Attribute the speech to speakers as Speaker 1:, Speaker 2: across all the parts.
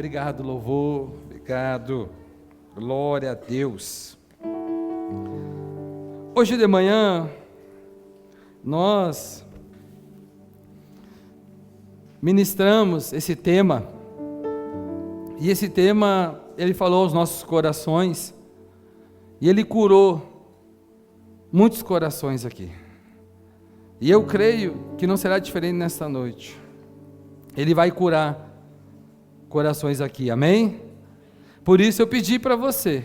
Speaker 1: Obrigado, louvor. Obrigado. Glória a Deus. Hoje de manhã, nós ministramos esse tema. E esse tema, ele falou aos nossos corações. E ele curou muitos corações aqui. E eu creio que não será diferente nesta noite. Ele vai curar corações aqui, amém? Por isso eu pedi para você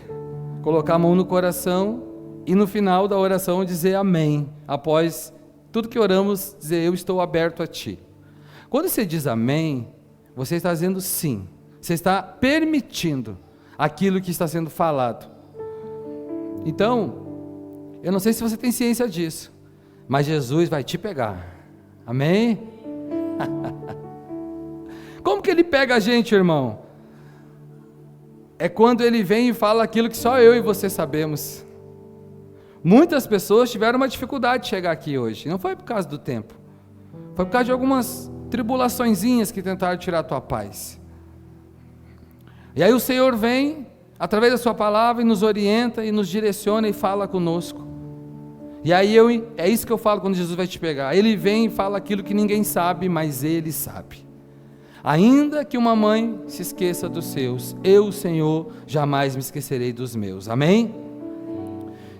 Speaker 1: colocar a mão no coração e no final da oração dizer amém. Após tudo que oramos, dizer eu estou aberto a ti. Quando você diz amém, você está dizendo sim. Você está permitindo aquilo que está sendo falado. Então, eu não sei se você tem ciência disso, mas Jesus vai te pegar. Amém? Como que ele pega a gente, irmão? É quando ele vem e fala aquilo que só eu e você sabemos. Muitas pessoas tiveram uma dificuldade de chegar aqui hoje. Não foi por causa do tempo. Foi por causa de algumas tribulaçõezinhas que tentaram tirar a tua paz. E aí o Senhor vem, através da sua palavra, e nos orienta, e nos direciona, e fala conosco. E aí é isso que eu falo quando Jesus vai te pegar. Ele vem e fala aquilo que ninguém sabe, mas Ele sabe. Ainda que uma mãe se esqueça dos seus, eu, Senhor, jamais me esquecerei dos meus. Amém?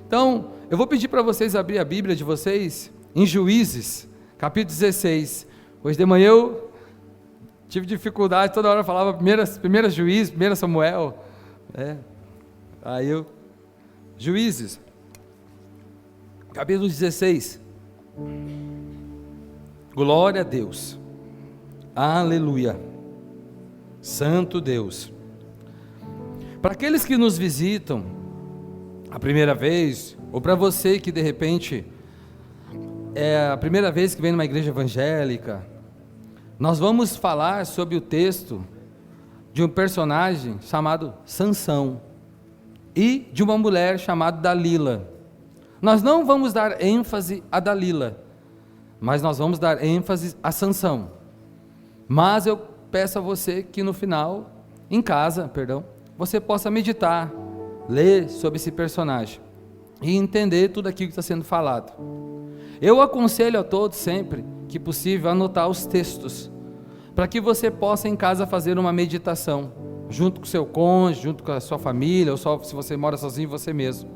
Speaker 1: Então, eu vou pedir para vocês abrir a Bíblia de vocês em Juízes, capítulo 16. Hoje de manhã eu tive dificuldade, toda hora eu falava primeira Juízes, 1 Samuel. Juízes, capítulo 16. Glória a Deus. Aleluia. Santo Deus. Para aqueles que nos visitam a primeira vez, ou para você que de repente é a primeira vez que vem numa igreja evangélica, nós vamos falar sobre o texto de um personagem chamado Sansão e de uma mulher chamada Dalila. Nós não vamos dar ênfase a Dalila, mas nós vamos dar ênfase a Sansão. Mas eu peço a você que no final, em casa, você possa meditar, ler sobre esse personagem e entender tudo aquilo que está sendo falado. Eu aconselho a todos sempre, que possível, anotar os textos, para que você possa em casa fazer uma meditação, junto com o seu cônjuge, junto com a sua família, ou só se você mora sozinho, você mesmo.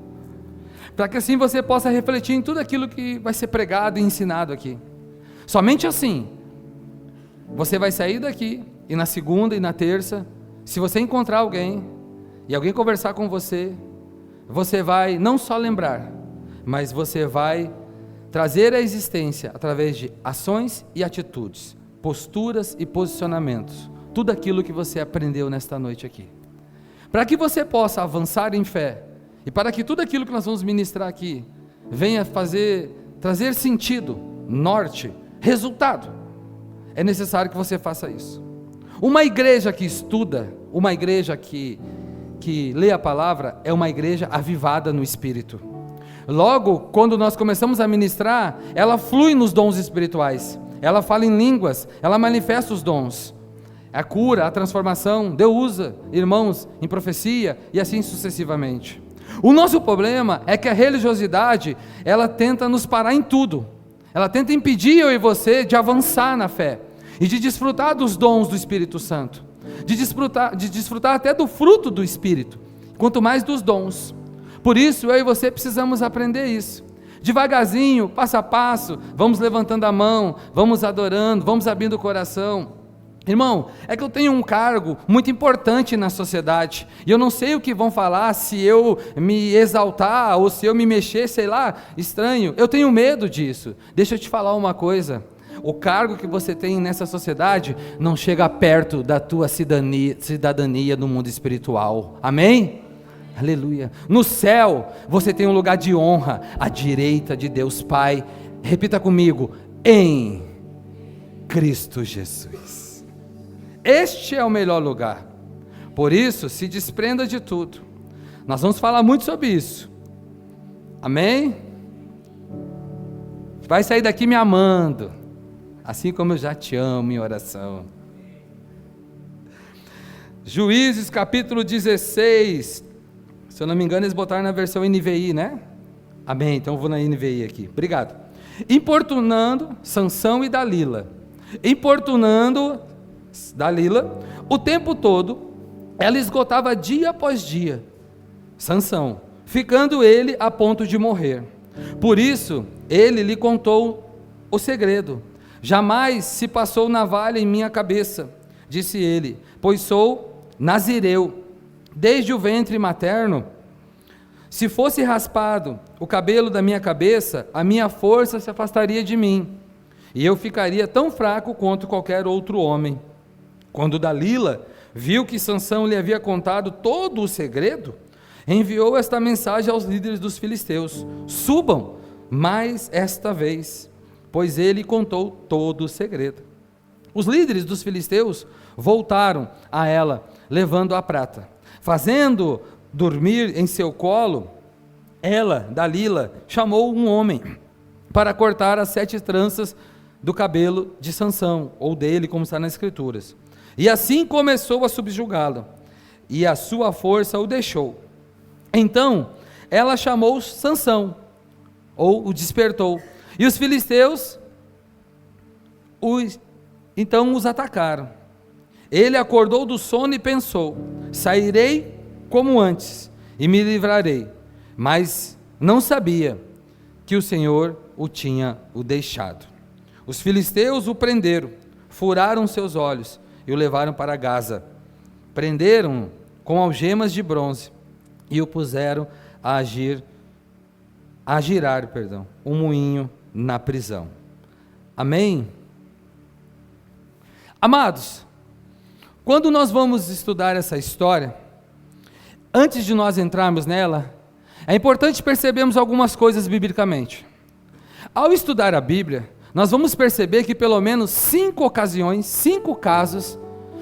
Speaker 1: Para que assim você possa refletir em tudo aquilo que vai ser pregado e ensinado aqui. Somente assim, você vai sair daqui, e na segunda e na terça, se você encontrar alguém, e alguém conversar com você, você vai não só lembrar, mas você vai trazer à existência, através de ações e atitudes, posturas e posicionamentos, tudo aquilo que você aprendeu nesta noite aqui. Para que você possa avançar em fé, e para que tudo aquilo que nós vamos ministrar aqui, venha trazer sentido, norte, resultado, é necessário que você faça isso. Uma igreja que estuda, uma igreja que lê a palavra, é uma igreja avivada no Espírito. Logo, quando nós começamos a ministrar, ela flui nos dons espirituais, ela fala em línguas, ela manifesta os dons, a cura, a transformação, Deus usa irmãos em profecia, e assim sucessivamente. O nosso problema é que a religiosidade, ela tenta nos parar em tudo. Ela tenta impedir eu e você de avançar na fé, e de desfrutar dos dons do Espírito Santo, de desfrutar até do fruto do Espírito, quanto mais dos dons. Por isso eu e você precisamos aprender isso, devagarzinho, passo a passo, vamos levantando a mão, vamos adorando, vamos abrindo o coração. Irmão, é que eu tenho um cargo muito importante na sociedade, e eu não sei o que vão falar se eu me exaltar, ou se eu me mexer, sei lá, estranho, eu tenho medo disso. Deixa eu te falar uma coisa, o cargo que você tem nessa sociedade, não chega perto da tua cidadania no mundo espiritual, amém? Aleluia. No céu, você tem um lugar de honra, à direita de Deus Pai, repita comigo, em Cristo Jesus. Este é o melhor lugar. Por isso, se desprenda de tudo. Nós vamos falar muito sobre isso. Amém? Vai sair daqui me amando, assim como eu já te amo em oração. Juízes capítulo 16, se eu não me engano eles botaram na versão NVI, né? Amém, então eu vou na NVI aqui, obrigado. Importunando Sansão e Dalila, importunando Dalila, o tempo todo, ela esgotava dia após dia, Sansão, ficando ele a ponto de morrer. Por isso, ele lhe contou o segredo. Jamais se passou navalha em minha cabeça, disse ele, pois sou nazireu, desde o ventre materno. Se fosse raspado o cabelo da minha cabeça, a minha força se afastaria de mim, e eu ficaria tão fraco quanto qualquer outro homem. Quando Dalila viu que Sansão lhe havia contado todo o segredo, enviou esta mensagem aos líderes dos filisteus: subam mais esta vez, pois ele contou todo o segredo. Os líderes dos filisteus voltaram a ela, levando a prata. Fazendo dormir em seu colo, ela, Dalila, chamou um homem para cortar as 7 tranças do cabelo de Sansão, ou dele, como está nas escrituras. E assim começou a subjugá-lo, e a sua força o deixou. Então ela chamou Sansão, ou o despertou, e os filisteus então os atacaram. Ele acordou do sono e pensou: sairei como antes e me livrarei. Mas não sabia que o Senhor o tinha deixado. Os filisteus o prenderam, furaram seus olhos e o levaram para Gaza. Prenderam-o com algemas de bronze e o puseram a girar um moinho na prisão. Amém? Amados, quando nós vamos estudar essa história, antes de nós entrarmos nela, é importante percebermos algumas coisas biblicamente. Ao estudar a Bíblia, nós vamos perceber que pelo menos 5 ocasiões, 5 casos,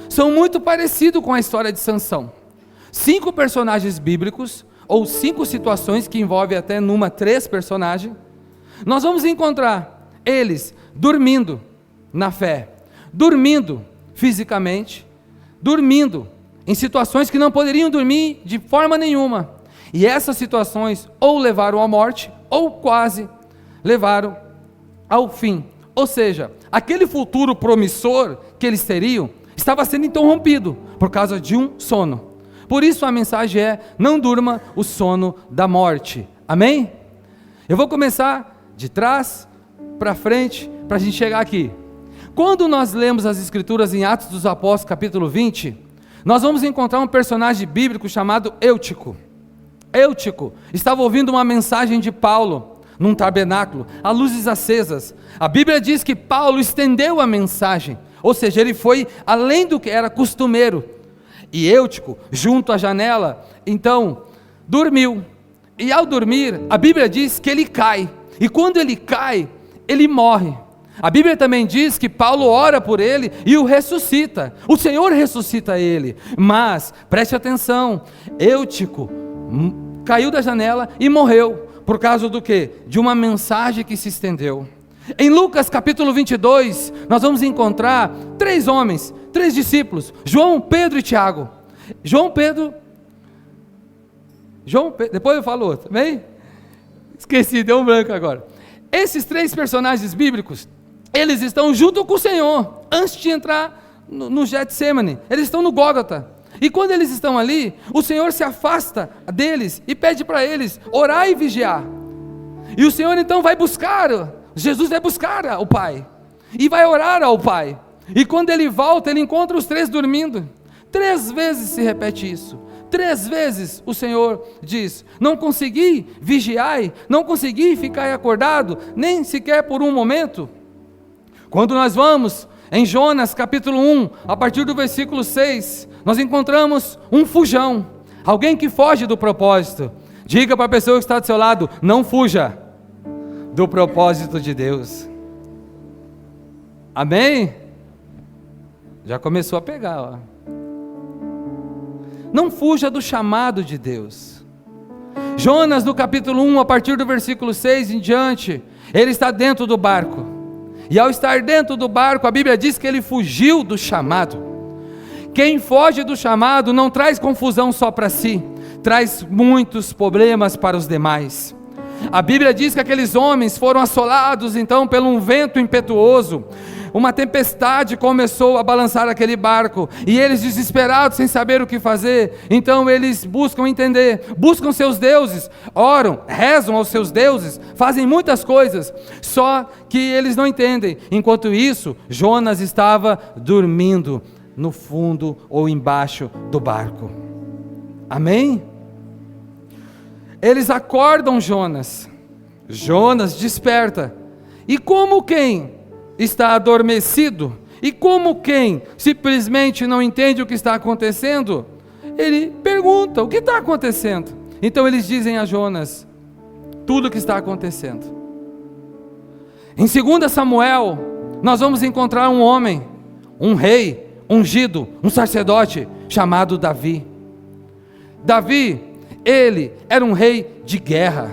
Speaker 1: são muito parecidos com a história de Sansão. 5 personagens bíblicos, ou 5 situações que envolvem até 3 personagens, nós vamos encontrar eles dormindo na fé, dormindo fisicamente, dormindo em situações que não poderiam dormir de forma nenhuma, e essas situações ou levaram à morte, ou quase levaram ao fim, ou seja, aquele futuro promissor que eles teriam, estava sendo interrompido, por causa de um sono. Por isso a mensagem é: não durma o sono da morte, amém? Eu vou começar de trás para frente, para a gente chegar aqui. Quando nós lemos as escrituras em Atos dos Apóstolos capítulo 20, nós vamos encontrar um personagem bíblico chamado Eutico. Eutico estava ouvindo uma mensagem de Paulo, num tabernáculo, a luzes acesas. A Bíblia diz que Paulo estendeu a mensagem, ou seja, ele foi além do que era costumeiro, e Eutico, junto à janela, então, dormiu, e ao dormir, a Bíblia diz que ele cai, e quando ele cai, ele morre. A Bíblia também diz que Paulo ora por ele e o ressuscita, o Senhor ressuscita ele, mas, preste atenção, Eutico caiu da janela e morreu, por causa do quê? De uma mensagem que se estendeu. Em Lucas capítulo 22, nós vamos encontrar 3 homens, 3 discípulos, João, Pedro e Tiago. João Pedro, depois eu falo outro, bem? Esqueci, deu um branco agora. Esses 3 personagens bíblicos, eles estão junto com o Senhor, antes de entrar no Getsemane, eles estão no Gólgota. E quando eles estão ali, o Senhor se afasta deles e pede para eles orar e vigiar. E o Senhor então vai buscar, Jesus vai buscar o Pai, e vai orar ao Pai. E quando ele volta, ele encontra os 3 dormindo. 3 vezes se repete isso. 3 vezes o Senhor diz: não consegui vigiar, não consegui ficar acordado, nem sequer por um momento. Quando nós vamos em Jonas capítulo 1, a partir do versículo 6, nós encontramos um fujão, alguém que foge do propósito. Diga para a pessoa que está do seu lado: não fuja do propósito de Deus. Amém? Já começou a pegar, ó. Não fuja do chamado de Deus. Jonas no capítulo 1, a partir do versículo 6 em diante, ele está dentro do barco, e ao estar dentro do barco, a Bíblia diz que ele fugiu do chamado. Quem foge do chamado não traz confusão só para si, traz muitos problemas para os demais. A Bíblia diz que aqueles homens foram assolados então por um vento impetuoso. Uma tempestade começou a balançar aquele barco, e eles desesperados, sem saber o que fazer, então eles buscam entender, buscam seus deuses, oram, rezam aos seus deuses, fazem muitas coisas, só que eles não entendem. Enquanto isso, Jonas estava dormindo no fundo ou embaixo do barco. Amém? Eles acordam Jonas, Jonas desperta, e como quem está adormecido, e como quem simplesmente não entende o que está acontecendo, ele pergunta: o que está acontecendo? Então eles dizem a Jonas tudo o que está acontecendo. Em 2 Samuel, nós vamos encontrar um homem, um rei ungido, um sacerdote chamado Davi. Davi, ele era um rei de guerra.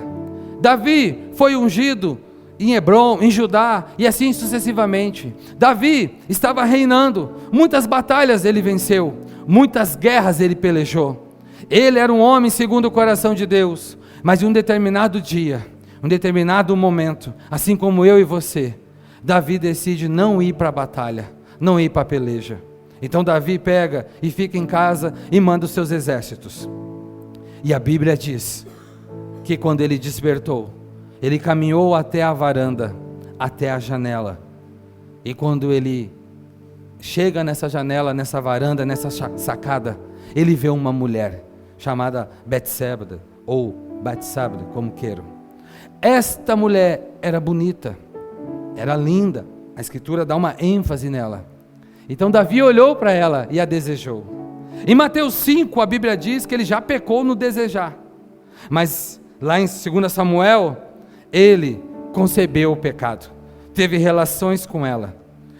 Speaker 1: Davi foi ungido em Hebrom, em Judá, e assim sucessivamente. Davi estava reinando, muitas batalhas ele venceu, muitas guerras ele pelejou. Ele era um homem segundo o coração de Deus, mas em um determinado dia, um determinado momento, assim como eu e você, Davi decide não ir para a batalha, não ir para a peleja. Então Davi pega e fica em casa e manda os seus exércitos. E a Bíblia diz que quando ele despertou, ele caminhou até a varanda, até a janela. E quando ele chega nessa janela, nessa varanda, nessa sacada, ele vê uma mulher chamada Betseba, ou Batseba, como queiram. Esta mulher era bonita, era linda, a escritura dá uma ênfase nela. Então Davi olhou para ela e a desejou. Em Mateus 5, a Bíblia diz que ele já pecou no desejar, mas lá em 2 Samuel, ele concebeu o pecado, teve relações com ela,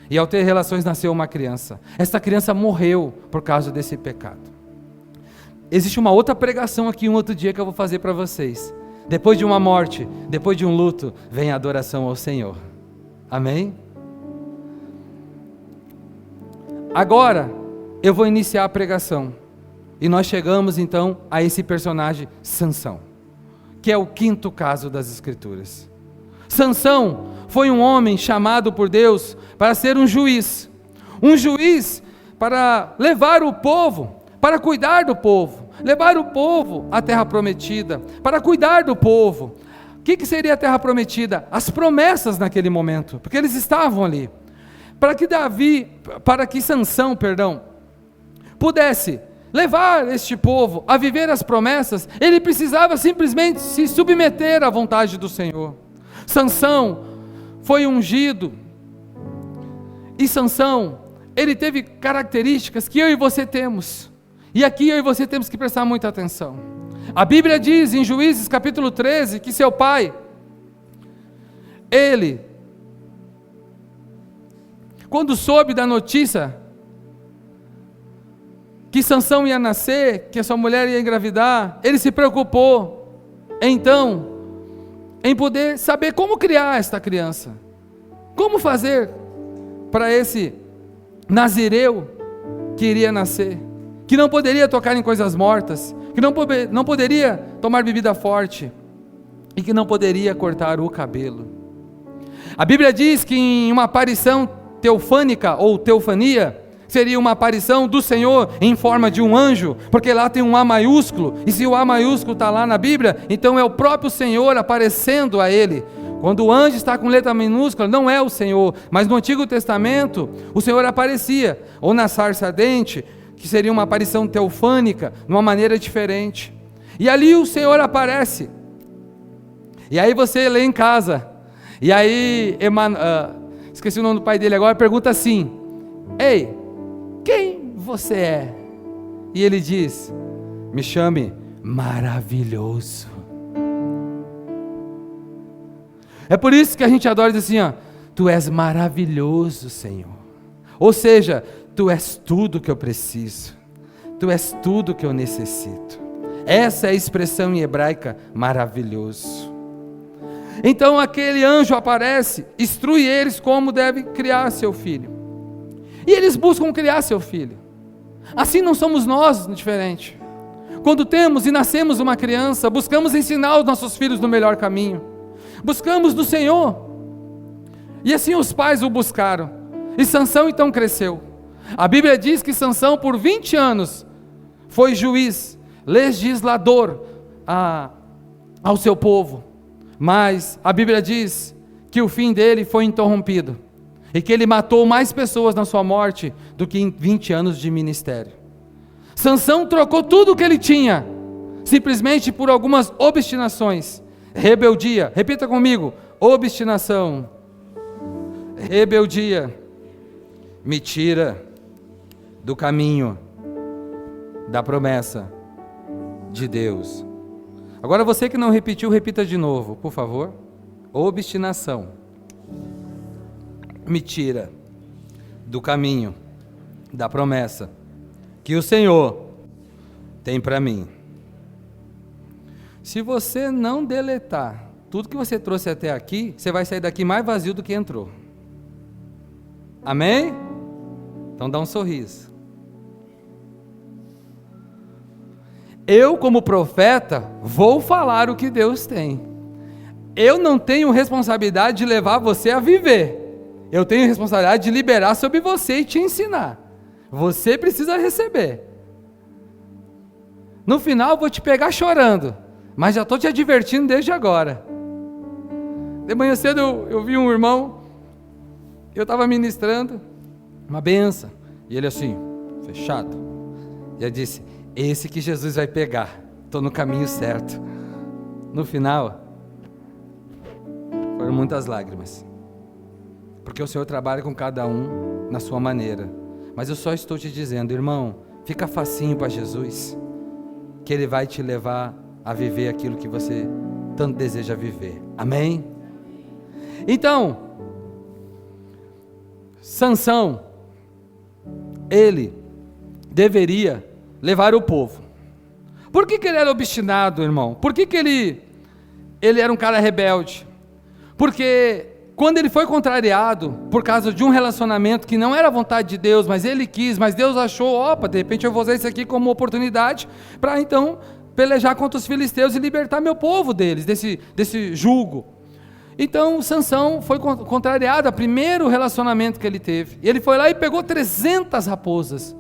Speaker 1: e ao ter relações nasceu uma criança. Essa criança morreu por causa desse pecado. Existe uma outra pregação aqui um outro dia que eu vou fazer para vocês. Depois de uma morte, depois de um luto, vem a adoração ao Senhor. Amém? Agora eu vou iniciar a pregação, e nós chegamos então a esse personagem Sansão, que é o quinto caso das Escrituras. Sansão foi um homem chamado por Deus para ser um juiz para levar o povo, para cuidar do povo, levar o povo à terra prometida, para cuidar do povo. O que seria a terra prometida? As promessas naquele momento, porque eles estavam ali. Para que Sansão, pudesse levar este povo a viver as promessas, ele precisava simplesmente se submeter à vontade do Senhor. Sansão foi ungido, e Sansão, ele teve características que eu e você temos, e aqui eu e você temos que prestar muita atenção. A Bíblia diz em Juízes capítulo 13, que seu pai, ele, quando soube da notícia que Sansão ia nascer, que a sua mulher ia engravidar, ele se preocupou, então, em poder saber como criar esta criança, como fazer para esse nazireu que iria nascer, que não poderia tocar em coisas mortas, que não poderia tomar bebida forte, e que não poderia cortar o cabelo. A Bíblia diz que em uma aparição teofânica ou teofania, seria uma aparição do Senhor em forma de um anjo, porque lá tem um A maiúsculo, e se o A maiúsculo está lá na Bíblia, então é o próprio Senhor aparecendo a ele. Quando o anjo está com letra minúscula, não é o Senhor, mas no Antigo Testamento, o Senhor aparecia, ou na sarça ardente, que seria uma aparição teofânica, de uma maneira diferente, e ali o Senhor aparece, e aí você lê em casa, e aí, esqueci o nome do pai dele agora, pergunta assim: ei, quem você é? E ele diz: me chame maravilhoso. É por isso que a gente adora dizer assim, tu és maravilhoso, Senhor. Ou seja, tu és tudo que eu preciso, tu és tudo que eu necessito. Essa é a expressão em hebraica, maravilhoso. Então aquele anjo aparece, instrui eles como deve criar seu filho, e eles buscam criar seu filho. Assim não somos nós diferente. Quando temos e nascemos uma criança, buscamos ensinar os nossos filhos no melhor caminho. Buscamos no Senhor. E assim os pais o buscaram. E Sansão então cresceu. A Bíblia diz que Sansão por 20 anos foi juiz, legislador ao seu povo. Mas a Bíblia diz que o fim dele foi interrompido. E que ele matou mais pessoas na sua morte do que em 20 anos de ministério. Sansão trocou tudo o que ele tinha, simplesmente por algumas obstinações. Rebeldia, repita comigo, obstinação. Rebeldia me tira do caminho da promessa de Deus. Agora você que não repetiu, repita de novo, por favor. Obstinação me tira do caminho da promessa que o Senhor tem para mim. Se você não deletar tudo que você trouxe até aqui, você vai sair daqui mais vazio do que entrou. Amém? Então dá um sorriso. Eu, como profeta, vou falar o que Deus tem. Eu não tenho responsabilidade de levar você a viver. Eu tenho responsabilidade de liberar sobre você e te ensinar. Você precisa receber. No final eu vou te pegar chorando, mas já estou te advertindo desde agora. De manhã cedo eu vi um irmão, eu estava ministrando, uma benção, e ele assim, fechado. E eu disse, esse que Jesus vai pegar, estou no caminho certo. No final, foram muitas lágrimas, porque o Senhor trabalha com cada um na sua maneira. Mas eu só estou te dizendo, irmão, fica facinho para Jesus, que Ele vai te levar a viver aquilo que você tanto deseja viver. Amém? Então, Sansão, ele deveria levar o povo. Por que ele era obstinado, irmão? Por que ele era um cara rebelde? Porque quando ele foi contrariado por causa de um relacionamento que não era a vontade de Deus, mas ele quis, mas Deus achou, opa, de repente eu vou usar isso aqui como oportunidade para então pelejar contra os filisteus e libertar meu povo deles, desse jugo. Então Sansão foi contrariado ao primeiro relacionamento que ele teve. E ele foi lá e pegou 300 raposas.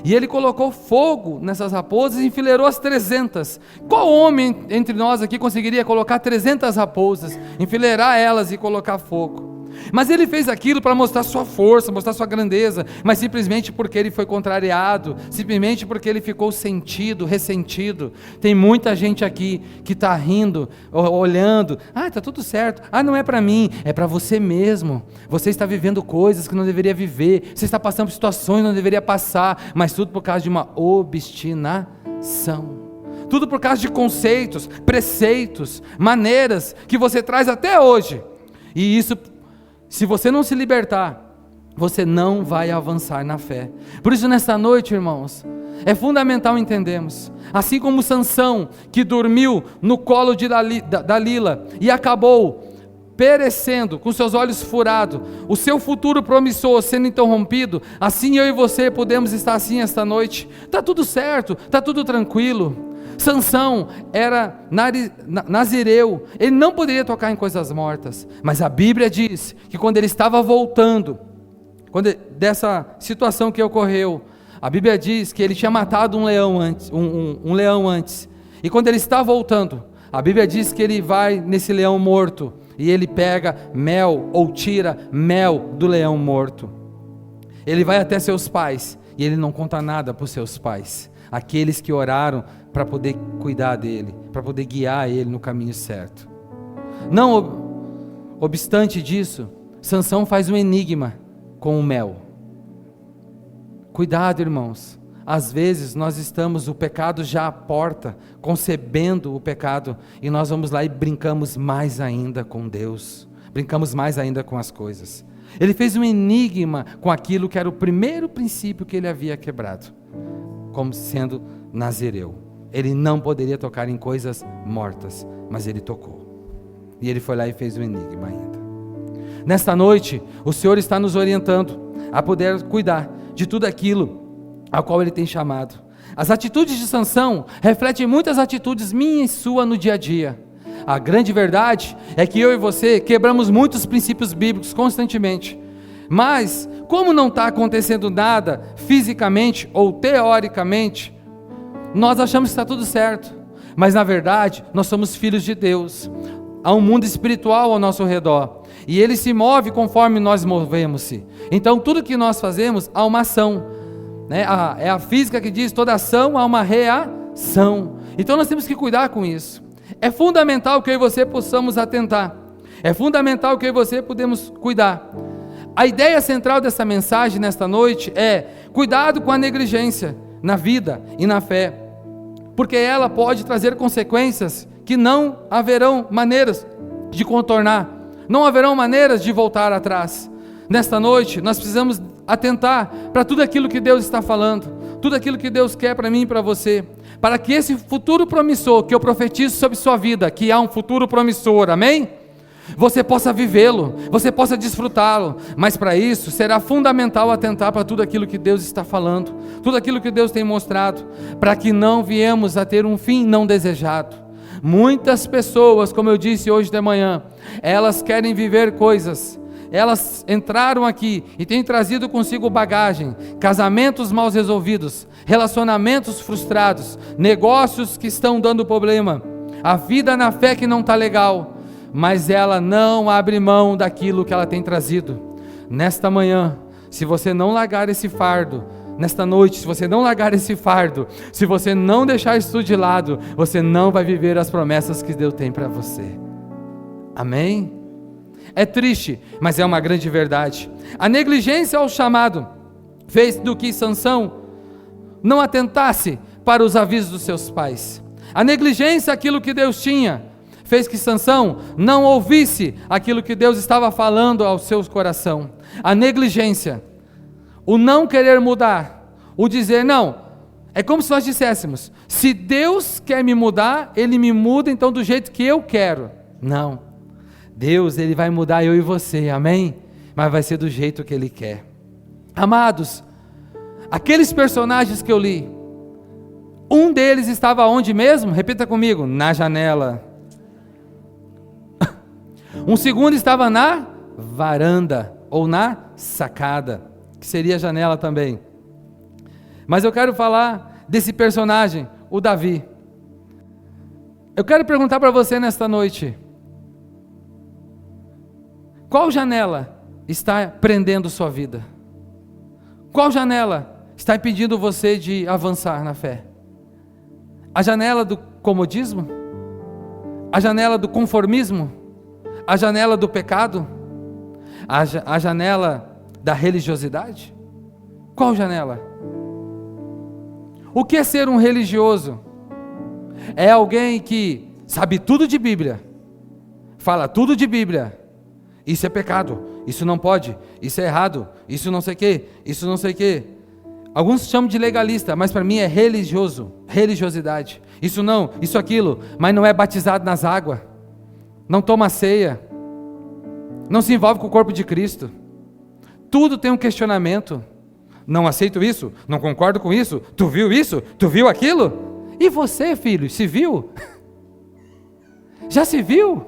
Speaker 1: E ele colocou fogo nessas raposas e enfileirou as 300. Qual homem entre nós aqui conseguiria colocar 300 raposas, enfileirar elas e colocar fogo? Mas ele fez aquilo para mostrar sua força, mostrar sua grandeza, mas simplesmente porque ele foi contrariado, simplesmente porque ele ficou ressentido. Tem muita gente aqui que está rindo, olhando, está tudo certo, não é para mim, é para você mesmo. Você está vivendo coisas que não deveria viver, você está passando por situações que não deveria passar, mas tudo por causa de uma obstinação. Tudo por causa de conceitos, preceitos, maneiras que você traz até hoje. E isso, se você não se libertar, você não vai avançar na fé. Por isso nessa noite, irmãos, é fundamental entendermos, assim como Sansão, que dormiu no colo de Dalila e acabou perecendo, com seus olhos furados, o seu futuro promissor sendo interrompido, assim eu e você podemos estar assim esta noite. Está tudo certo, está tudo tranquilo. Sansão era nazireu, ele não poderia tocar em coisas mortas, mas a Bíblia diz que quando ele estava voltando, dessa situação que ocorreu, a Bíblia diz que ele tinha matado um leão antes, e quando ele está voltando, a Bíblia diz que ele vai nesse leão morto, e ele pega mel, ou tira mel do leão morto, ele vai até seus pais, e ele não conta nada para os seus pais, aqueles que oraram para poder cuidar dele, para poder guiar ele no caminho certo. Não obstante disso, Sansão faz um enigma com o mel. Cuidado, irmãos, às vezes nós estamos, o pecado já à porta, concebendo o pecado, e nós vamos lá e brincamos mais ainda com Deus, brincamos mais ainda com as coisas. Ele fez um enigma com aquilo que era o primeiro princípio que ele havia quebrado, como sendo nazireu. Ele não poderia tocar em coisas mortas, mas ele tocou. E ele foi lá e fez um enigma ainda. Nesta noite, o Senhor está nos orientando a poder cuidar de tudo aquilo ao qual Ele tem chamado. As atitudes de Sansão refletem muitas atitudes minhas e sua no dia a dia. A grande verdade é que eu e você quebramos muitos princípios bíblicos constantemente. Mas, como não está acontecendo nada fisicamente ou teoricamente, nós achamos que está tudo certo. Mas na verdade, nós somos filhos de Deus. Há um mundo espiritual ao nosso redor. E ele se move conforme nós movemos-se. Então tudo que nós fazemos, há uma ação. É a física que diz, toda ação há uma reação. Então nós temos que cuidar com isso. É fundamental que eu e você possamos atentar. É fundamental que eu e você podemos cuidar. A ideia central dessa mensagem nesta noite é: cuidado com a negligência na vida e na fé, porque ela pode trazer consequências que não haverão maneiras de contornar, não haverão maneiras de voltar atrás. Nesta noite nós precisamos atentar para tudo aquilo que Deus está falando, tudo aquilo que Deus quer para mim e para você, para que esse futuro promissor que eu profetizo sobre sua vida, que há um futuro promissor, amém? Você possa vivê-lo, você possa desfrutá-lo, mas para isso será fundamental atentar para tudo aquilo que Deus está falando, tudo aquilo que Deus tem mostrado, para que não viemos a ter um fim não desejado. Muitas pessoas, como eu disse hoje de manhã, elas querem viver coisas, elas entraram aqui e têm trazido consigo bagagem, casamentos mal resolvidos, relacionamentos frustrados, negócios que estão dando problema, a vida na fé que não está legal, mas ela não abre mão daquilo que ela tem trazido. Nesta manhã, se você não largar esse fardo, nesta noite, se você não largar esse fardo, se você não deixar isso de lado, você não vai viver as promessas que Deus tem para você. Amém? É triste, mas é uma grande verdade. A negligência ao chamado fez do que Sansão não atentasse para os avisos dos seus pais. A negligência àquilo que Deus tinha fez que Sansão não ouvisse aquilo que Deus estava falando ao seu coração. A negligência, o não querer mudar, o dizer não, é como se nós disséssemos: se Deus quer me mudar, Ele me muda então do jeito que eu quero. Não, Deus, Ele vai mudar eu e você, amém? Mas vai ser do jeito que Ele quer. Amados, aqueles personagens que eu li, um deles estava onde mesmo? Repita comigo: na janela. Um segundo estava na varanda, ou na sacada, que seria a janela também. Mas eu quero falar desse personagem, o Davi. Eu quero perguntar para você nesta noite: qual janela está prendendo sua vida? Qual janela está impedindo você de avançar na fé? A janela do comodismo? A janela do conformismo? A janela do pecado? A janela da religiosidade? Qual janela? O que é ser um religioso? É alguém que sabe tudo de Bíblia, fala tudo de Bíblia. Isso é pecado, isso não pode, isso é errado, isso não sei o que, isso não sei o que. Alguns chamam de legalista, mas para mim é religioso, religiosidade. Isso não, isso aquilo, mas não é batizado nas águas, não toma ceia, não se envolve com o corpo de Cristo. Tudo tem um questionamento. Não aceito isso, não concordo com isso, tu viu isso, tu viu aquilo? E você, filho, se viu? Já se viu?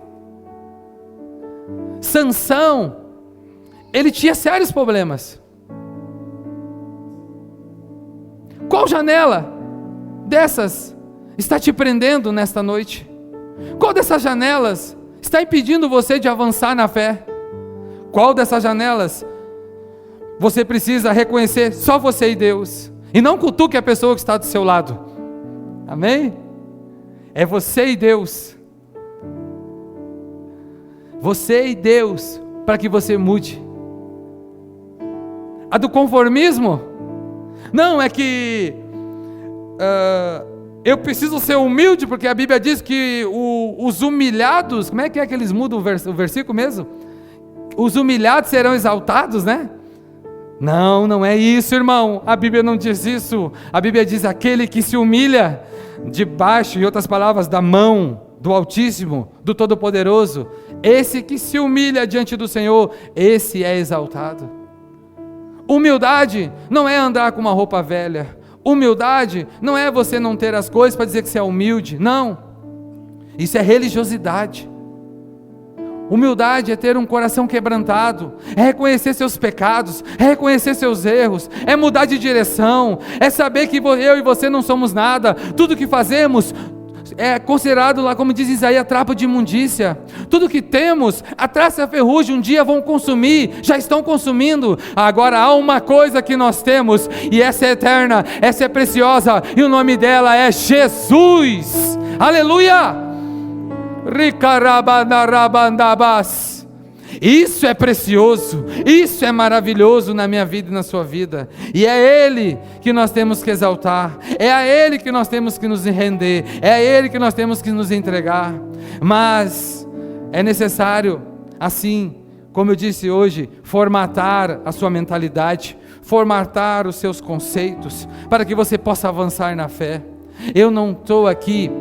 Speaker 1: Sansão, ele tinha sérios problemas. Qual janela dessas está te prendendo nesta noite? Qual dessas janelas está impedindo você de avançar na fé? Qual dessas janelas você precisa reconhecer só você e Deus? E não cutuque a pessoa que está do seu lado. Amém? É você e Deus. Você e Deus, para que você mude. A do conformismo? Não, é que eu preciso ser humilde, porque a Bíblia diz que os humilhados, como é que eles mudam o versículo mesmo? Os humilhados serão exaltados, né? Não, não é isso, irmão. A Bíblia não diz isso. A Bíblia diz: aquele que se humilha debaixo, em outras palavras, da mão do Altíssimo, do Todo-Poderoso, esse que se humilha diante do Senhor, esse é exaltado. Humildade não é andar com uma roupa velha. Humildade não é você não ter as coisas para dizer que você é humilde. Não. Isso é religiosidade. Humildade é ter um coração quebrantado, é reconhecer seus pecados, é reconhecer seus erros, é mudar de direção, é saber que eu e você não somos nada, tudo que fazemos é considerado lá, como diz Isaías, trapo de imundícia. Tudo que temos, a traça e a ferrugem um dia vão consumir, já estão consumindo. Agora há uma coisa que nós temos, e essa é eterna, essa é preciosa, e o nome dela é Jesus. Aleluia! Isso é precioso, isso é maravilhoso na minha vida e na sua vida, e é Ele que nós temos que exaltar, é a Ele que nós temos que nos render, é a Ele que nós temos que nos entregar. Mas é necessário, assim como eu disse hoje, formatar a sua mentalidade, formatar os seus conceitos, para que você possa avançar na fé. Eu não estou aqui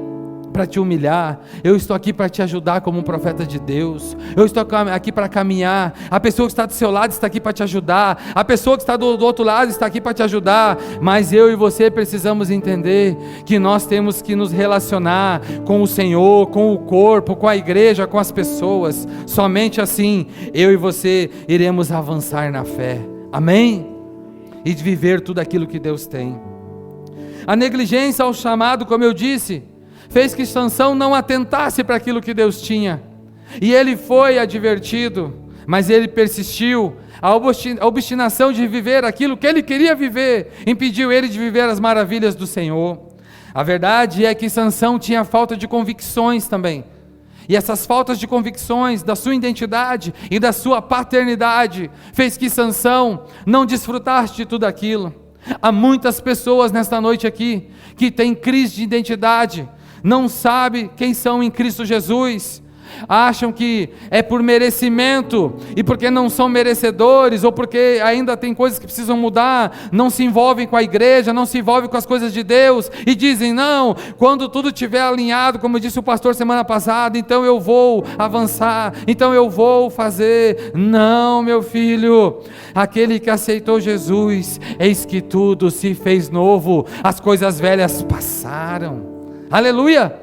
Speaker 1: para te humilhar, eu estou aqui para te ajudar como um profeta de Deus, eu estou aqui para caminhar, a pessoa que está do seu lado está aqui para te ajudar, a pessoa que está do outro lado está aqui para te ajudar, mas eu e você precisamos entender que nós temos que nos relacionar com o Senhor, com o corpo, com a igreja, com as pessoas. Somente assim eu e você iremos avançar na fé, amém? E viver tudo aquilo que Deus tem. A negligência ao chamado, como eu disse, fez que Sansão não atentasse para aquilo que Deus tinha, e ele foi advertido, mas ele persistiu. A obstinação de viver aquilo que ele queria viver, impediu ele de viver as maravilhas do Senhor. A verdade é que Sansão tinha falta de convicções também, e essas faltas de convicções da sua identidade e da sua paternidade, fez que Sansão não desfrutasse de tudo aquilo. Há muitas pessoas nesta noite aqui, que têm crise de identidade, não sabem quem são em Cristo Jesus, acham que é por merecimento, e porque não são merecedores, ou porque ainda tem coisas que precisam mudar, não se envolvem com a igreja, não se envolvem com as coisas de Deus, e dizem, não, quando tudo estiver alinhado, como disse o pastor semana passada, então eu vou avançar, então eu vou fazer. Não, meu filho, aquele que aceitou Jesus, eis que tudo se fez novo, as coisas velhas passaram. Aleluia!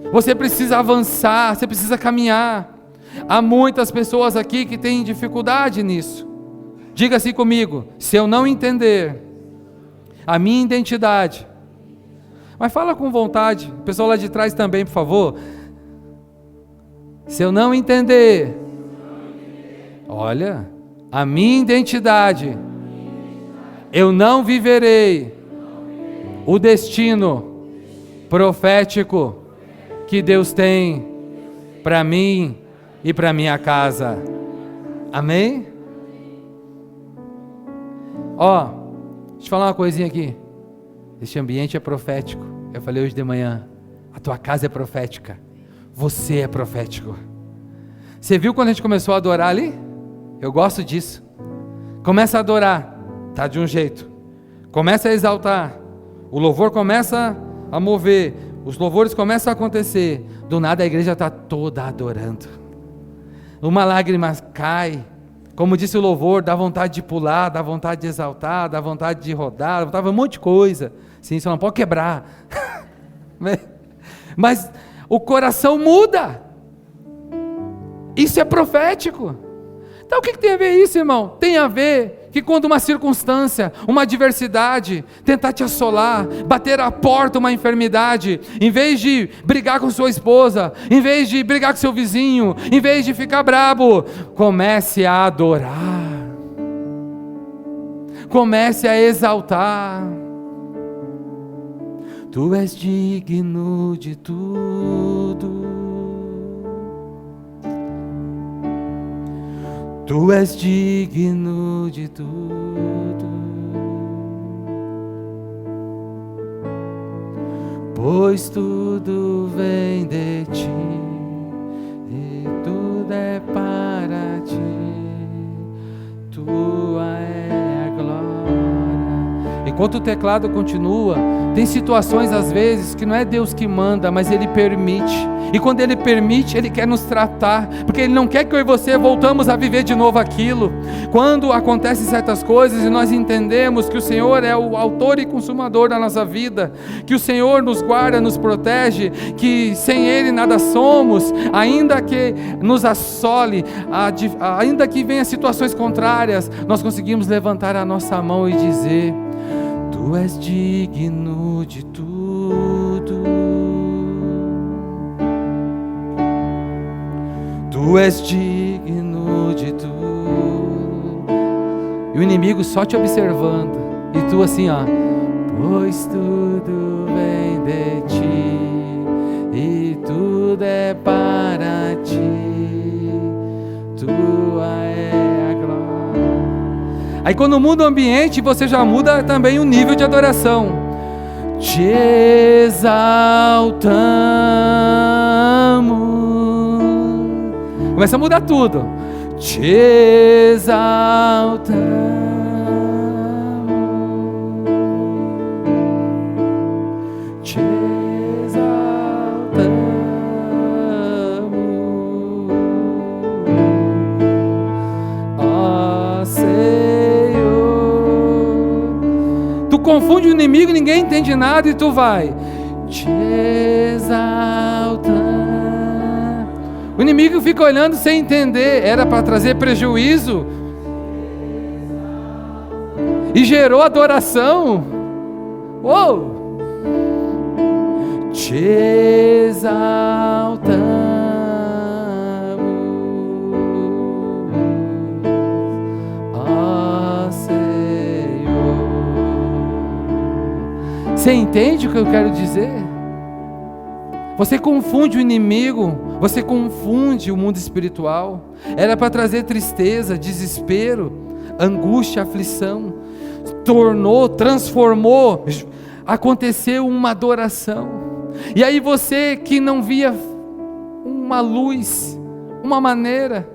Speaker 1: Você precisa avançar, você precisa caminhar. Há muitas pessoas aqui que têm dificuldade nisso. Diga assim comigo: se eu não entender a minha identidade, mas fala com vontade, o pessoal lá de trás também, por favor. Se eu não entender, olha, a minha identidade, eu não viverei o destino profético que Deus tem para mim e para minha casa. Amém? Ó, deixa eu falar uma coisinha aqui. Este ambiente é profético. Eu falei hoje de manhã, a tua casa é profética, você é profético. Você viu quando a gente começou a adorar ali? Eu gosto disso. Começa a adorar, tá de um jeito. Começa a exaltar, o louvor começa a mover, os louvores começam a acontecer, do nada a igreja está toda adorando, uma lágrima cai, como disse o louvor, dá vontade de pular, dá vontade de exaltar, dá vontade de rodar, dá vontade de um monte de coisa, sim, só não pode quebrar, mas o coração muda, isso é profético. Então o que tem a ver isso, irmão? Tem a ver que quando uma circunstância, uma adversidade tentar te assolar, bater à porta uma enfermidade, em vez de brigar com sua esposa, em vez de brigar com seu vizinho, em vez de ficar brabo, comece a adorar, comece a exaltar. Tu és digno de tudo, Tu és digno de tudo, pois tudo vem de Ti, e tudo é para Ti, Tua é a glória. enquanto o teclado continua, tem situações às vezes que não é Deus que manda, mas Ele permite. E quando Ele permite, Ele quer nos tratar, porque Ele não quer que eu e você voltamos a viver de novo aquilo. Quando acontecem certas coisas e nós entendemos que o Senhor é o autor e consumador da nossa vida, que o Senhor nos guarda, nos protege, que sem Ele nada somos, ainda que nos assole, ainda que venham situações contrárias, nós conseguimos levantar a nossa mão e dizer: Tu és digno de tudo, Tu és digno de tudo. E o inimigo só te observando, e tu assim, ó: Pois tudo vem de ti, e tudo é para ti, tua é a glória. Aí quando muda o ambiente, você já muda também o nível de adoração. Te exaltamos. Começa a mudar tudo. Te exaltamos. Te exaltamos. Ó Senhor. Tu confunde o inimigo e ninguém entende nada e tu vai. Te exaltamos. O inimigo fica olhando sem entender, era para trazer prejuízo, e gerou adoração. Uou! Te exaltamos, ó Senhor. Você entende o que eu quero dizer? Você confunde o inimigo, você confunde o mundo espiritual. Era para trazer tristeza, desespero, angústia, aflição. Transformou, aconteceu uma adoração. E aí você que não via uma luz, uma maneira,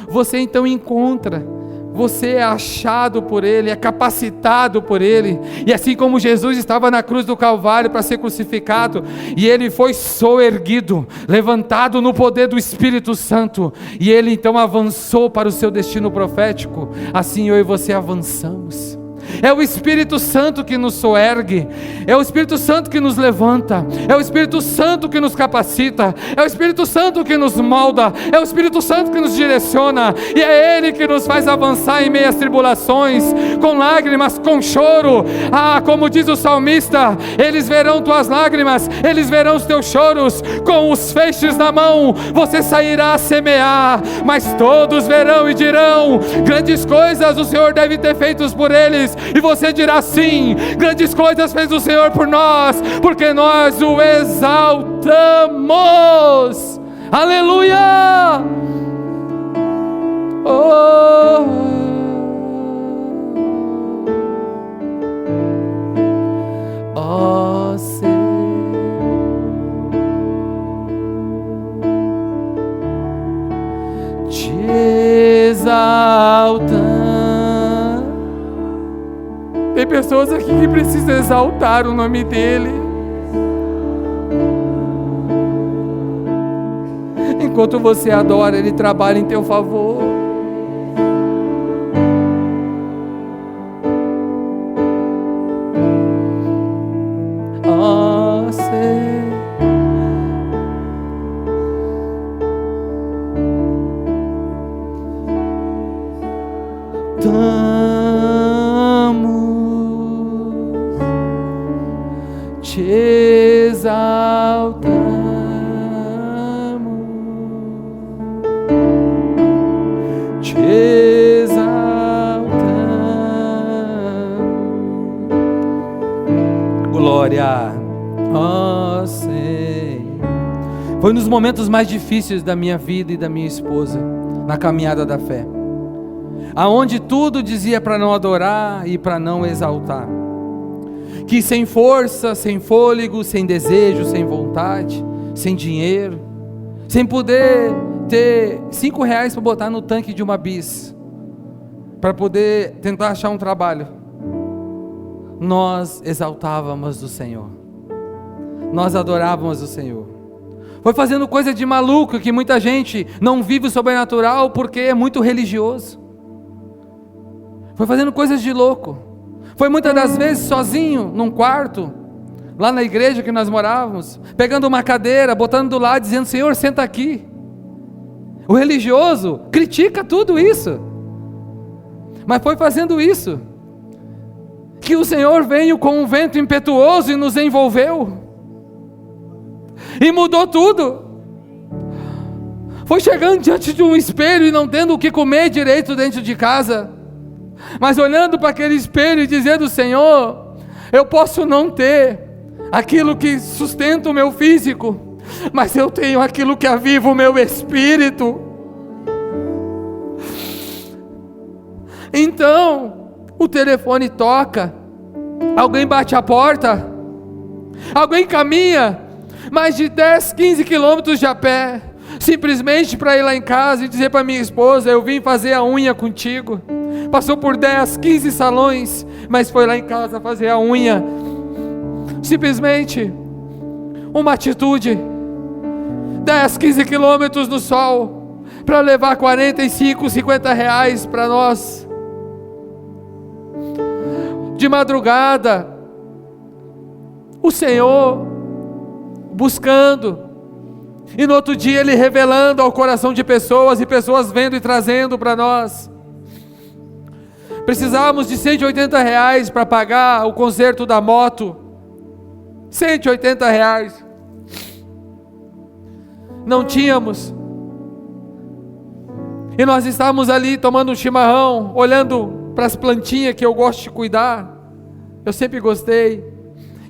Speaker 1: você então encontra. Você é achado por Ele, é capacitado por Ele. E assim como Jesus estava na cruz do Calvário para ser crucificado, e Ele foi soerguido, levantado no poder do Espírito Santo, e Ele então avançou para o seu destino profético, assim eu e você avançamos. É o Espírito Santo que nos soergue, é o Espírito Santo que nos levanta, é o Espírito Santo que nos capacita, é o Espírito Santo que nos molda, é o Espírito Santo que nos direciona, e é Ele que nos faz avançar em meio às tribulações, com lágrimas, com choro. Como diz o salmista: eles verão tuas lágrimas, eles verão os teus choros, com os feixes na mão você sairá a semear, mas todos verão e dirão: grandes coisas o Senhor deve ter feitas por eles. E você dirá: sim, grandes coisas fez o Senhor por nós, porque nós o exaltamos. Aleluia! Oh, oh Senhor, te exaltamos. Tem pessoas aqui que precisam exaltar o nome dEle. Enquanto você adora, Ele trabalha em teu favor. Ó Senhor, te exaltamos, te exaltamos. Glória, ó Senhor. Foi nos momentos mais difíceis da minha vida e da minha esposa, na caminhada da fé, aonde tudo dizia para não adorar e para não exaltar, que sem força, sem fôlego, sem desejo, sem vontade, sem dinheiro, sem poder ter R$5 para botar no tanque de uma bis, para poder tentar achar um trabalho, nós exaltávamos o Senhor, nós adorávamos o Senhor. Foi fazendo coisa de maluco que muita gente não vive o sobrenatural porque é muito religioso. Foi fazendo coisas de louco. Foi muitas das vezes sozinho num quarto, lá na igreja que nós morávamos, pegando uma cadeira, botando do lado, dizendo: Senhor, senta aqui. O religioso critica tudo isso, mas foi fazendo isso que o Senhor veio com um vento impetuoso e nos envolveu, e mudou tudo. Foi chegando diante de um espelho e não tendo o que comer direito dentro de casa, mas olhando para aquele espelho e dizendo: Senhor, eu posso não ter aquilo que sustenta o meu físico, mas eu tenho aquilo que aviva o meu espírito. Então, o telefone toca, alguém bate a porta, alguém caminha mais de 10, 15 quilômetros de a pé, simplesmente para ir lá em casa e dizer para minha esposa: eu vim fazer a unha contigo. Passou por 10, 15 salões, mas foi lá em casa fazer a unha. Simplesmente uma atitude, 10, 15 quilômetros no sol, para levar 45, 50 reais para nós. De madrugada, o Senhor buscando, e no outro dia Ele revelando ao coração de pessoas, e pessoas vendo e trazendo para nós. Precisávamos de 180 reais para pagar o conserto da moto. 180 reais. Não tínhamos. E nós estávamos ali tomando um chimarrão, olhando para as plantinhas que eu gosto de cuidar. Eu sempre gostei.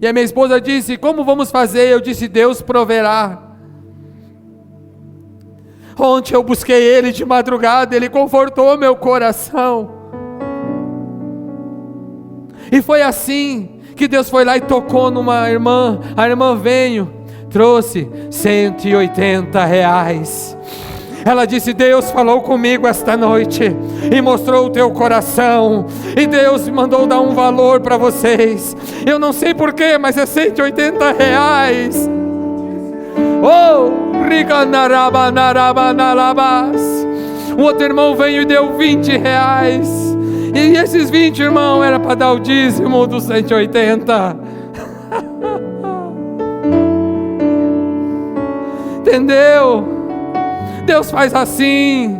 Speaker 1: E a minha esposa disse: como vamos fazer? Eu disse: Deus proverá. Ontem eu busquei Ele de madrugada, Ele confortou meu coração. E foi assim que Deus foi lá e tocou numa irmã. A irmã veio, trouxe 180 reais. Ela disse: Deus falou comigo esta noite e mostrou o teu coração, e Deus mandou dar um valor para vocês. Eu não sei porquê, mas é 180 reais. Oh, ricanarabanarabanalabas. O outro irmão veio e deu 20 reais. E esses 20, irmão, era para dar o dízimo dos 180. Entendeu? Deus faz assim.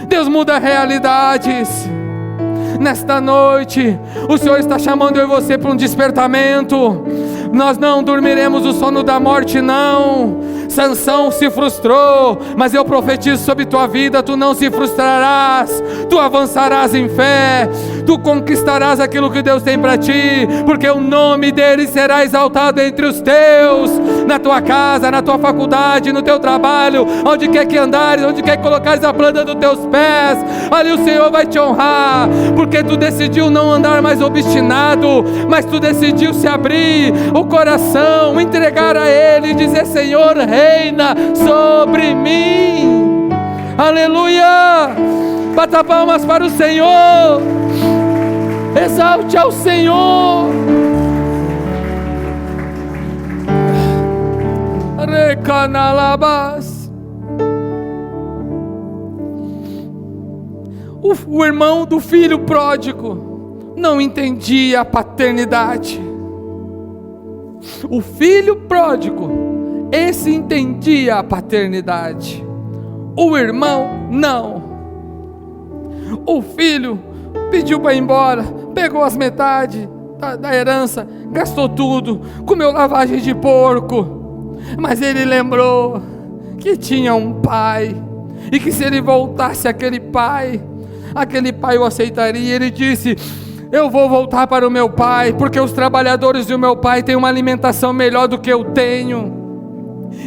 Speaker 1: Deus muda realidades. Nesta noite, o Senhor está chamando eu e você para um despertamento. Nós não dormiremos o sono da morte, não. Sansão se frustrou, mas eu profetizo sobre tua vida: tu não se frustrarás, tu avançarás em fé, tu conquistarás aquilo que Deus tem para ti, porque o nome dele será exaltado entre os teus, na tua casa, na tua faculdade, no teu trabalho, onde quer que andares, onde quer que colocares a planta dos teus pés, ali o Senhor vai te honrar, porque tu decidiu não andar mais obstinado, mas tu decidiu se abrir o coração, entregar a Ele e dizer: Senhor, reina sobre mim. Aleluia! Bata palmas para o Senhor, exalte ao Senhor. Recanalabas. O irmão do filho pródigo não entendia a paternidade. O filho pródigo, esse entendia a paternidade. O irmão não. O filho pediu para ir embora, pegou as metades da herança, gastou tudo, comeu lavagem de porco. Mas ele lembrou que tinha um pai, e que se ele voltasse aquele pai o aceitaria. Ele disse: eu vou voltar para o meu pai, porque os trabalhadores do meu pai têm uma alimentação melhor do que eu tenho.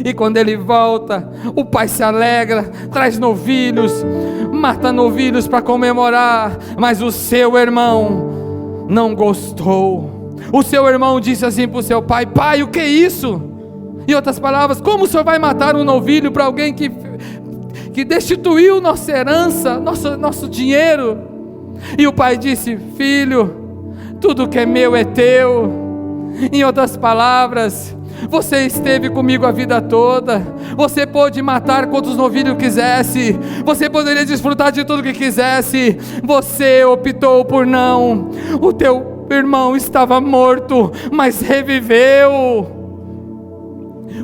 Speaker 1: E quando ele volta, o pai se alegra, traz novilhos, mata novilhos para comemorar. Mas o seu irmão não gostou. O seu irmão disse assim para o seu pai: pai, o que é isso? Em outras palavras, como o senhor vai matar um novilho para alguém que destituiu nossa herança, nosso dinheiro? E o pai disse: filho, Tudo que é meu é teu. Em outras palavras, você esteve comigo a vida toda. Você pôde matar quantos novilhos quisesse. Você poderia desfrutar de tudo que quisesse. Você optou por não. O teu irmão estava morto, mas reviveu.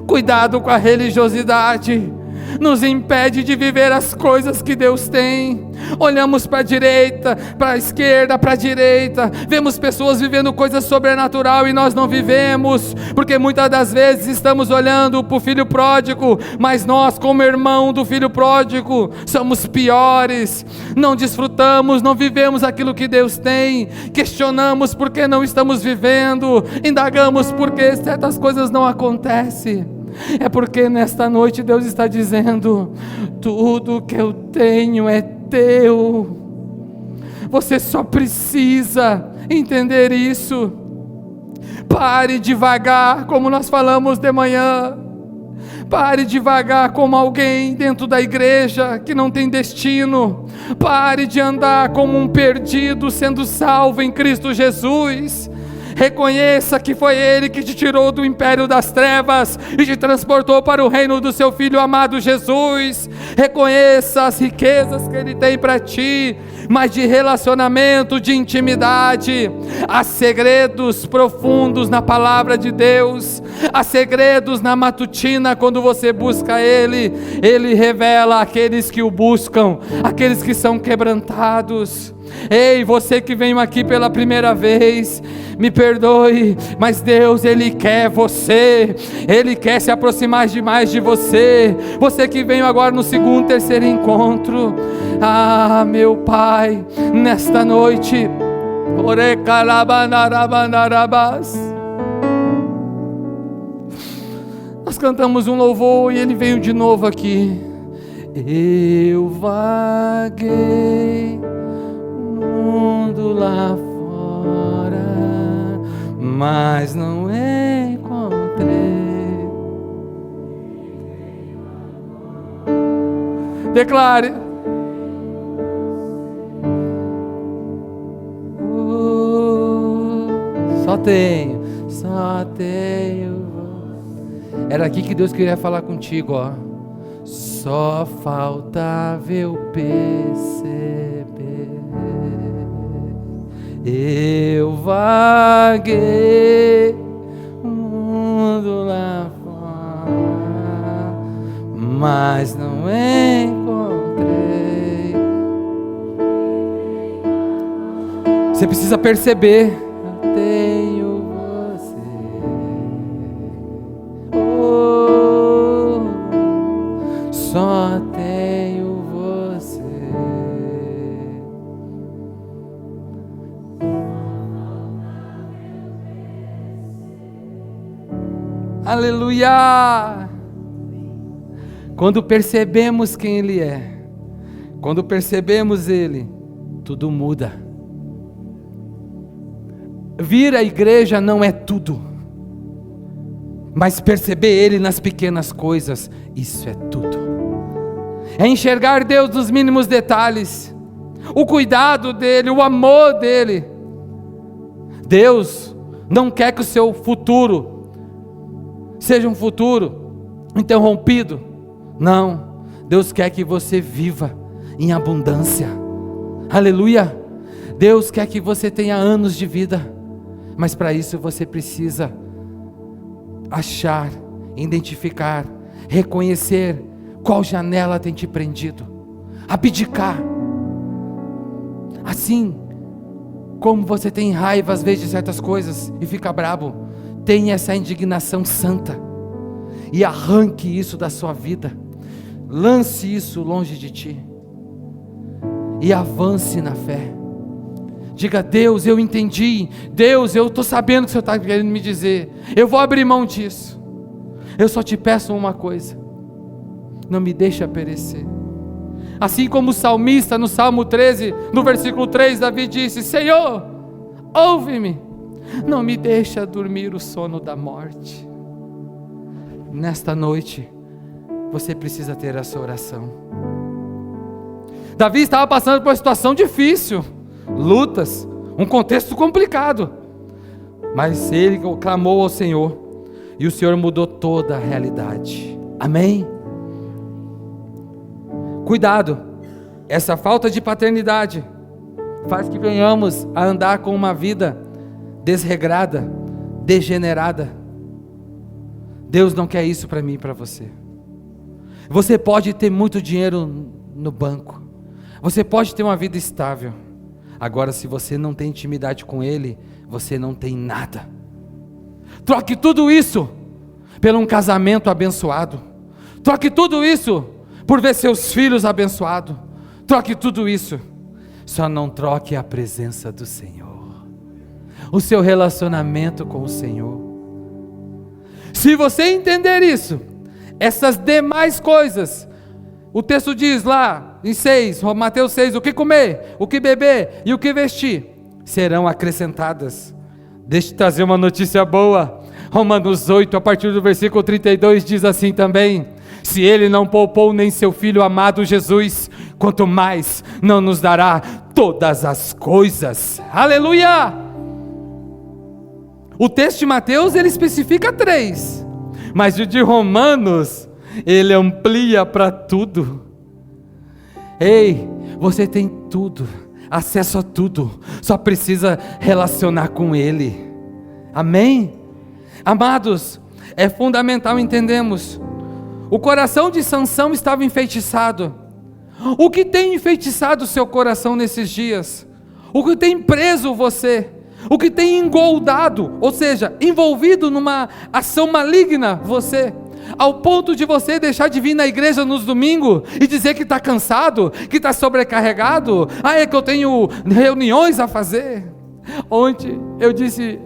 Speaker 1: Cuidado com a religiosidade. Nos impede de viver as coisas que Deus tem. Olhamos para a direita, para a esquerda, para a direita, vemos pessoas vivendo coisas sobrenatural e nós não vivemos, porque muitas das vezes estamos olhando para o filho pródigo, mas nós, como irmão do filho pródigo, somos piores. Não desfrutamos, não vivemos aquilo que Deus tem, questionamos porque não estamos vivendo, indagamos porque certas coisas não acontecem. É porque nesta noite Deus está dizendo: tudo que eu tenho é teu. Você só precisa entender isso. Pare de vagar, como nós falamos de manhã. Pare de vagar como alguém dentro da igreja que não tem destino. Pare de andar como um perdido sendo salvo em Cristo Jesus. Reconheça que foi Ele que te tirou do império das trevas e te transportou para o reino do seu Filho amado Jesus. Reconheça as riquezas que Ele tem para ti, mas de relacionamento, de intimidade. Há segredos profundos na palavra de Deus, há segredos na matutina. Quando você busca Ele, Ele revela aqueles que o buscam, aqueles que são quebrantados. Ei, você que veio aqui pela primeira vez, me perdoe, mas Deus, Ele quer você, Ele quer se aproximar demais de você. Você que veio agora no segundo, terceiro encontro, meu Pai, nesta noite, nós cantamos um louvor e Ele veio de novo aqui. Eu vaguei mundo lá fora, mas não encontrei. Declare. Só tenho. Era aqui que Deus queria falar contigo, ó. Só faltava eu perceber. Eu vaguei o mundo lá fora, mas não encontrei. Você precisa perceber. Eu tenho você. Oh, só tenho você. Aleluia! Quando percebemos quem Ele é, quando percebemos Ele, tudo muda. Vir à igreja não é tudo, mas perceber Ele nas pequenas coisas, isso é tudo. É enxergar Deus nos mínimos detalhes, o cuidado dEle, o amor dEle. Deus não quer que o seu futuro seja um futuro interrompido. Não, Deus quer que você viva em abundância. Aleluia. Deus quer que você tenha anos de vida, mas para isso você precisa achar, identificar, reconhecer qual janela tem te prendido, abdicar. Assim como você tem raiva às vezes de certas coisas e fica bravo, tenha essa indignação santa e arranque isso da sua vida, lance isso longe de ti e avance na fé. Diga: Deus, eu entendi. Deus, eu estou sabendo o que o Senhor está querendo me dizer. Eu vou abrir mão disso. Eu só te peço uma coisa: não me deixa perecer. Assim como o salmista no Salmo 13, no versículo 3, Davi disse: Senhor, ouve-me, não me deixa dormir o sono da morte. Nesta noite, você precisa ter essa oração. Davi estava passando por uma situação difícil, lutas, um contexto complicado, mas ele clamou ao Senhor, e o Senhor mudou toda a realidade. Amém? Cuidado, essa falta de paternidade faz que venhamos a andar com uma vida desregrada, degenerada. Deus não quer isso para mim e para você. Você pode ter muito dinheiro no banco, você pode ter uma vida estável, agora se você não tem intimidade com Ele, você não tem nada. Troque tudo isso por um casamento abençoado, troque tudo isso por ver seus filhos abençoados, troque tudo isso, só não troque a presença do Senhor, o seu relacionamento com o Senhor. Se você entender isso, essas demais coisas, o texto diz lá em 6, Mateus 6, o que comer, o que beber e o que vestir, serão acrescentadas. Deixa eu trazer uma notícia boa. Romanos 8, a partir do versículo 32, diz assim também: se Ele não poupou nem seu Filho amado Jesus, quanto mais não nos dará todas as coisas. Aleluia! O texto de Mateus, ele especifica 3, mas o de Romanos, ele amplia para tudo. Ei, você tem tudo, acesso a tudo, só precisa relacionar com Ele. Amém? Amados, é fundamental entendermos, o coração de Sansão estava enfeitiçado. O que tem enfeitiçado o seu coração nesses dias? O que tem preso você? O que tem engoldado, ou seja, envolvido numa ação maligna você, ao ponto de você deixar de vir na igreja nos domingos e dizer que está cansado, que está sobrecarregado? É que eu tenho reuniões a fazer. Ontem eu disse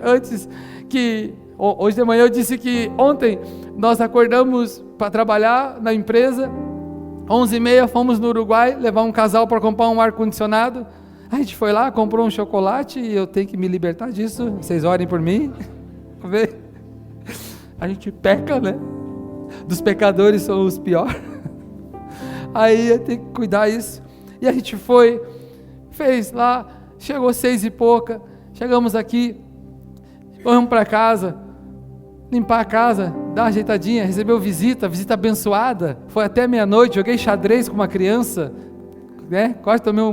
Speaker 1: hoje de manhã eu disse que ontem nós acordamos para trabalhar na empresa, 11h30 fomos no Uruguai levar um casal para comprar um ar-condicionado. A gente foi lá, comprou um chocolate, e eu tenho que me libertar disso, vocês orem por mim. A gente peca, né? Dos pecadores são os piores. Aí eu tenho que cuidar disso. E a gente foi, fez lá, chegou 6 e pouca, chegamos aqui, vamos para casa, limpar a casa, dar uma ajeitadinha, recebeu visita abençoada, foi até meia-noite, joguei xadrez com uma criança, né? Quase tomei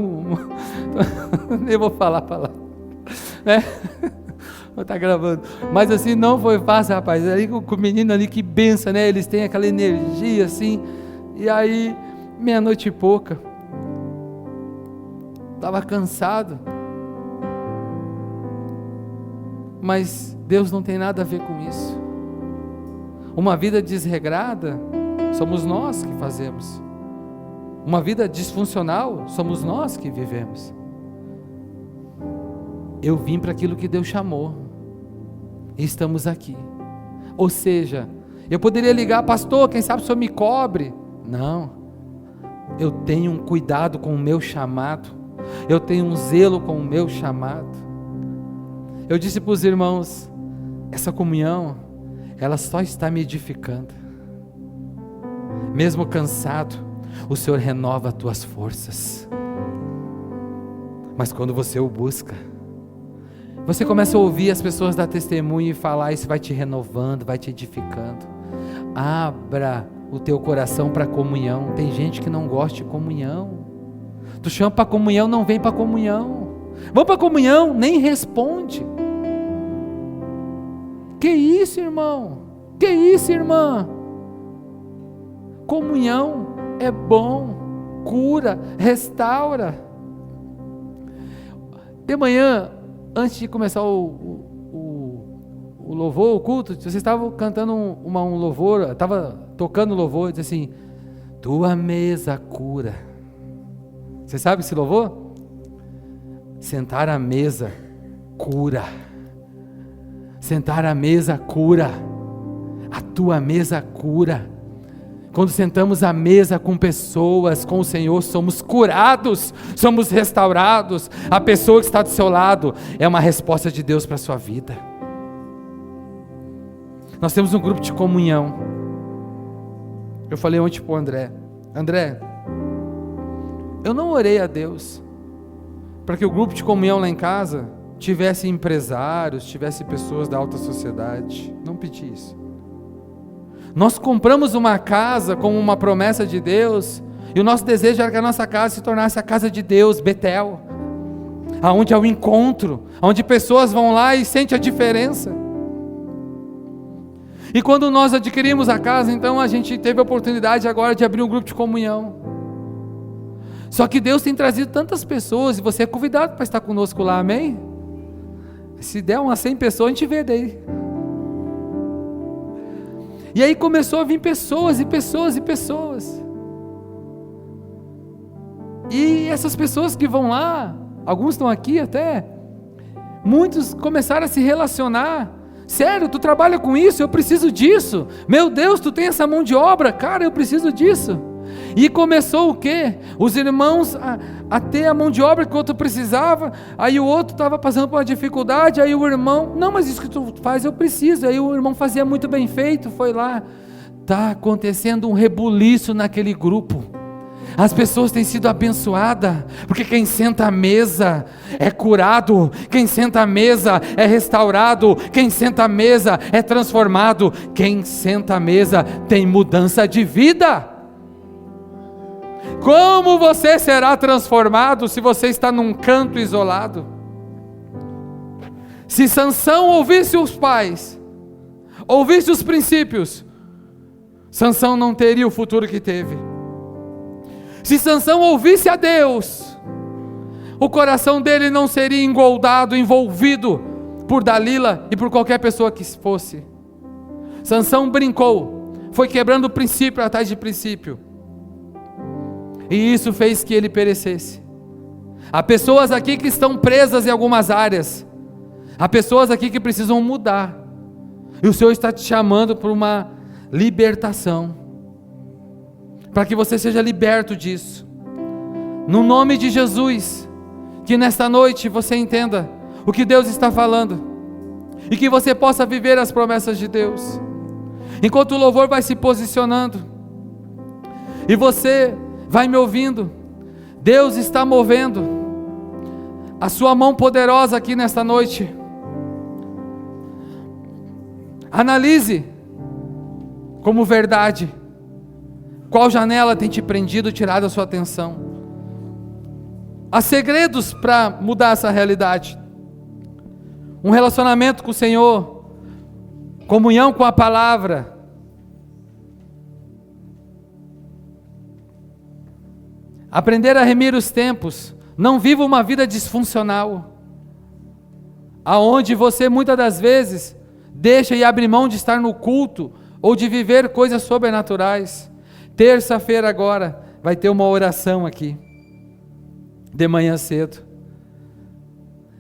Speaker 1: nem vou falar a palavra, né? Vou estar gravando, mas assim, não foi fácil, rapaz, ali com o menino ali, que benção, né? Eles têm aquela energia assim, e aí, meia-noite e pouca, estava cansado, mas Deus não tem nada a ver com isso. Uma vida desregrada, somos nós que fazemos. Uma vida disfuncional, somos nós que vivemos. Eu vim para aquilo que Deus chamou, e estamos aqui. Ou seja, eu poderia ligar, pastor, quem sabe o senhor me cobre? Não, eu tenho um cuidado com o meu chamado, eu tenho um zelo com o meu chamado. Eu disse para os irmãos, essa comunhão, ela só está me edificando. Mesmo cansado, o Senhor renova as tuas forças. Mas quando você o busca, você começa a ouvir as pessoas dar testemunho e falar, isso vai te renovando, vai te edificando. Abra o teu coração para comunhão. Tem gente que não gosta de comunhão. Tu chama para comunhão, não vem para comunhão. Vamos para comunhão, nem responde. Que isso, irmão? Que isso, irmã? Comunhão é bom, cura, restaura. De manhã, antes de começar o louvor, o culto, vocês estavam cantando um louvor, estava tocando louvor, diz assim, tua mesa cura. Você sabe esse louvor? Sentar à mesa cura. Sentar à mesa cura. A tua mesa cura. Quando sentamos à mesa com pessoas, com o Senhor, somos curados, somos restaurados. A pessoa que está do seu lado é uma resposta de Deus para a sua vida. Nós temos um grupo de comunhão. Eu falei ontem para o André, eu não orei a Deus para que o grupo de comunhão lá em casa tivesse empresários, tivesse pessoas da alta sociedade. Não pedi isso. Nós compramos uma casa como uma promessa de Deus, e o nosso desejo era que a nossa casa se tornasse a casa de Deus, Betel, aonde é o encontro, onde pessoas vão lá e sentem a diferença. E quando nós adquirimos a casa, então a gente teve a oportunidade agora de abrir um grupo de comunhão. Só que Deus tem trazido tantas pessoas, e você é convidado para estar conosco lá, amém? Se der umas 100 pessoas, a gente vê daí. E aí começou a vir pessoas e pessoas e pessoas. E essas pessoas que vão lá, alguns estão aqui até, muitos começaram a se relacionar. Sério, tu trabalha com isso? Eu preciso disso. Meu Deus, tu tem essa mão de obra? Cara, eu preciso disso. E começou o quê? Os irmãos a ter a mão de obra que o outro precisava, aí o outro estava passando por uma dificuldade, aí o irmão, não, mas isso que tu faz eu preciso, aí o irmão fazia muito bem feito, foi lá. Está acontecendo um rebuliço naquele grupo. As pessoas têm sido abençoadas, porque quem senta à mesa é curado, quem senta à mesa é restaurado, quem senta à mesa é transformado, quem senta à mesa tem mudança de vida. Como você será transformado se você está num canto isolado? Se Sansão ouvisse os pais, ouvisse os princípios, Sansão não teria o futuro que teve. Se Sansão ouvisse a Deus, o coração dele não seria engoldado, envolvido por Dalila e por qualquer pessoa que fosse. Sansão brincou, foi quebrando princípio atrás de princípio, e isso fez que ele perecesse. Há pessoas aqui que estão presas em algumas áreas, há pessoas aqui que precisam mudar, e o Senhor está te chamando para uma libertação, para que você seja liberto disso, no nome de Jesus. Que nesta noite você entenda o que Deus está falando, e que você possa viver as promessas de Deus. Enquanto o louvor vai se posicionando, e você vai me ouvindo, Deus está movendo a sua mão poderosa aqui nesta noite. Analise como verdade qual janela tem te prendido, tirado a sua atenção. Há segredos para mudar essa realidade. Um relacionamento com o Senhor, comunhão com a palavra, aprender a remir os tempos. Não viva uma vida disfuncional, aonde você muitas das vezes deixa e abre mão de estar no culto, ou de viver coisas sobrenaturais. Terça-feira agora vai ter uma oração aqui, de manhã cedo.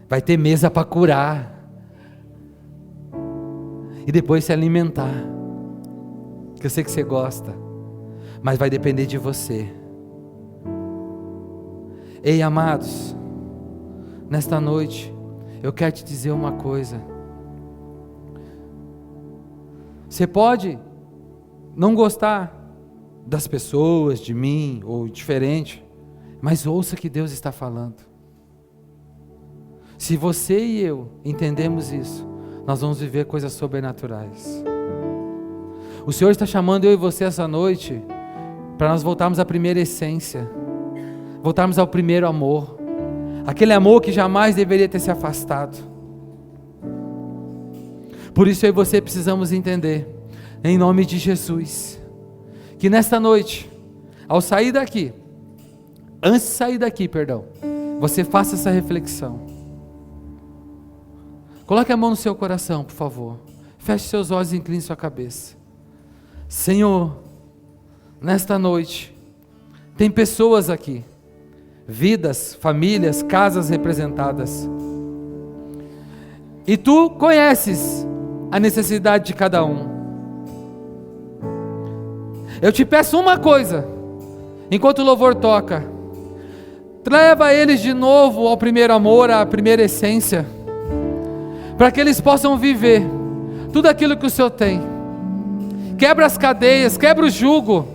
Speaker 1: Vai ter mesa para curar, e depois se alimentar, que eu sei que você gosta, mas vai depender de você. Ei, amados, nesta noite, eu quero te dizer uma coisa. Você pode não gostar das pessoas, de mim, ou diferente, mas ouça que Deus está falando. Se você e eu entendemos isso, nós vamos viver coisas sobrenaturais. O Senhor está chamando eu e você essa noite, para nós voltarmos à primeira essência, voltarmos ao primeiro amor, aquele amor que jamais deveria ter se afastado. Por isso eu e você precisamos entender, em nome de Jesus, que nesta noite, ao sair daqui, antes de sair daqui, você faça essa reflexão. Coloque a mão no seu coração, por favor. Feche seus olhos e incline sua cabeça. Senhor, nesta noite, tem pessoas aqui, vidas, famílias, casas representadas, e Tu conheces a necessidade de cada um. Eu te peço uma coisa, enquanto o louvor toca, leva eles de novo ao primeiro amor, à primeira essência, para que eles possam viver tudo aquilo que o Senhor tem. Quebra as cadeias, quebra o jugo,